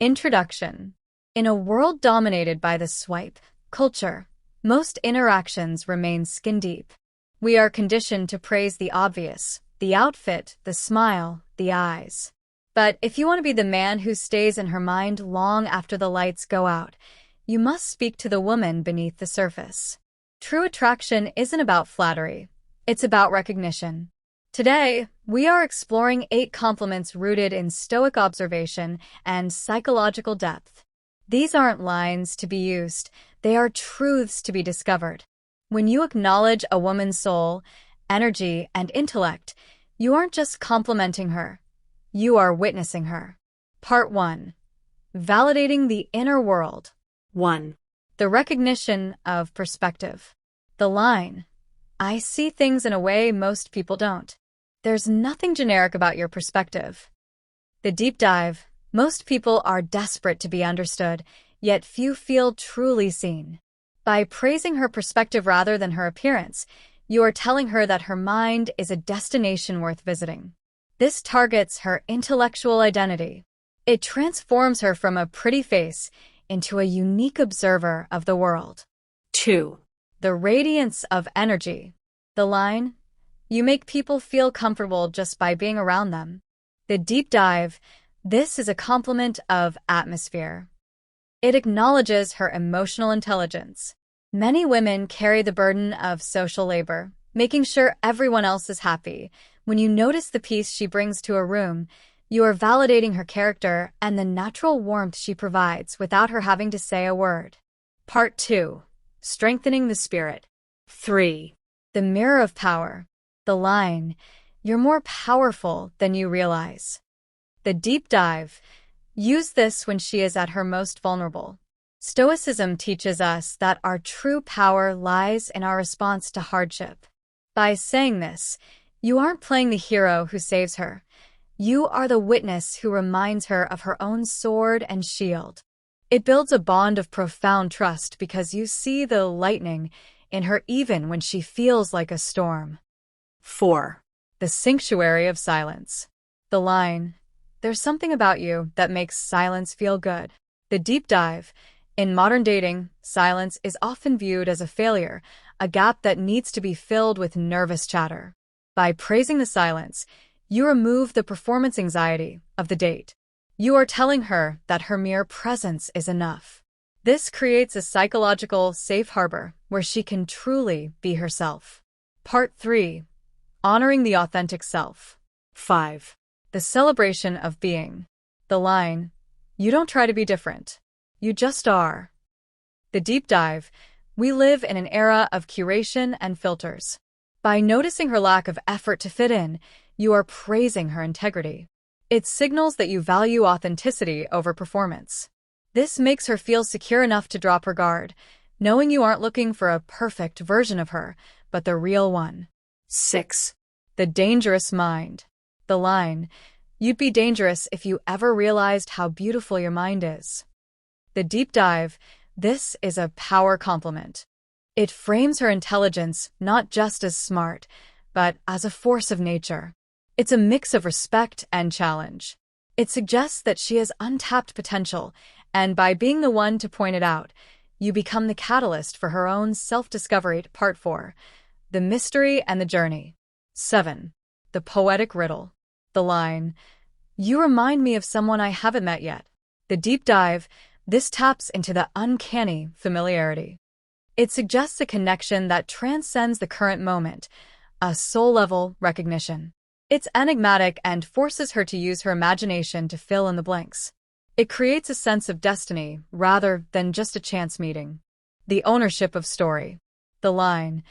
Introduction. In a world dominated by the swipe culture, most interactions remain skin-deep. We are conditioned to praise the obvious, the outfit, the smile, the eyes. But if you want to be the man who stays in her mind long after the lights go out, you must speak to the woman beneath the surface. True attraction isn't about flattery. It's about recognition. Today, we are exploring 8 compliments rooted in Stoic observation and psychological depth. These aren't lines to be used, they are truths to be discovered. When you acknowledge a woman's soul, energy, and intellect, you aren't just complimenting her, you are witnessing her. Part 1. Validating the inner world. 1. The recognition of perspective. The line, "I see things in a way most people don't." There's nothing generic about your perspective. The deep dive. Most people are desperate to be understood, yet few feel truly seen. By praising her perspective rather than her appearance, you are telling her that her mind is a destination worth visiting. This targets her intellectual identity. It transforms her from a pretty face into a unique observer of the world. 2. The radiance of energy. The line, "You make people feel comfortable just by being around them." The deep dive. This is a compliment of atmosphere. It acknowledges her emotional intelligence. Many women carry the burden of social labor, making sure everyone else is happy. When you notice the peace she brings to a room, you are validating her character and the natural warmth she provides without her having to say a word. Part 2. Strengthening the spirit. 3. The mirror of power. The line, "You're more powerful than you realize." The deep dive. Use this when she is at her most vulnerable. Stoicism teaches us that our true power lies in our response to hardship. By saying this, you aren't playing the hero who saves her. You are the witness who reminds her of her own sword and shield. It builds a bond of profound trust because you see the lightning in her even when she feels like a storm. 4. The sanctuary of silence. The line, "There's something about you that makes silence feel good." The deep dive. In modern dating, silence is often viewed as a failure, a gap that needs to be filled with nervous chatter. By praising the silence, you remove the performance anxiety of the date. You are telling her that her mere presence is enough. This creates a psychological safe harbor where she can truly be herself. Part 3. Honoring the authentic self. 5. The celebration of being. The line, "You don't try to be different. You just are." The deep dive. We live in an era of curation and filters. By noticing her lack of effort to fit in, you are praising her integrity. It signals that you value authenticity over performance. This makes her feel secure enough to drop her guard, knowing you aren't looking for a perfect version of her, but the real one. 6. The dangerous mind. The line, "You'd be dangerous if you ever realized how beautiful your mind is." The deep dive. This is a power compliment. It frames her intelligence not just as smart, but as a force of nature. It's a mix of respect and challenge. It suggests that she has untapped potential, and by being the one to point it out, you become the catalyst for her own self-discovery. Part 4. The mystery and the journey. 7. The poetic riddle. The line, "You remind me of someone I haven't met yet." The deep dive. This taps into the uncanny familiarity. It suggests a connection that transcends the current moment, a soul-level recognition. It's enigmatic and forces her to use her imagination to fill in the blanks. It creates a sense of destiny rather than just a chance meeting. The ownership of story. The line,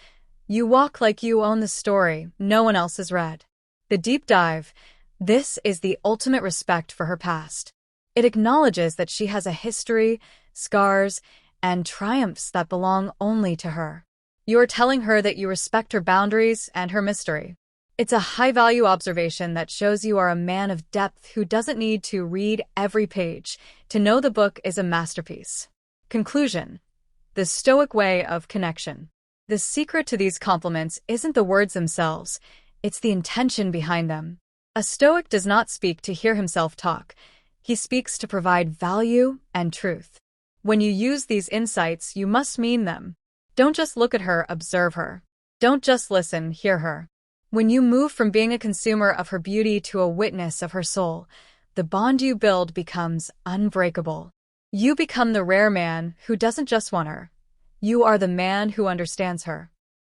"You walk like you own the story no one else has read." The deep dive. This is the ultimate respect for her past. It acknowledges that she has a history, scars, and triumphs that belong only to her. You are telling her that you respect her boundaries and her mystery. It's a high-value observation that shows you are a man of depth who doesn't need to read every page to know the book is a masterpiece. Conclusion. The Stoic way of connection. The secret to these compliments isn't the words themselves, it's the intention behind them. A Stoic does not speak to hear himself talk. He speaks to provide value and truth. When you use these insights, you must mean them. Don't just look at her, observe her. Don't just listen, hear her. When you move from being a consumer of her beauty to a witness of her soul, the bond you build becomes unbreakable. You become the rare man who doesn't just want her. You are the man who understands her.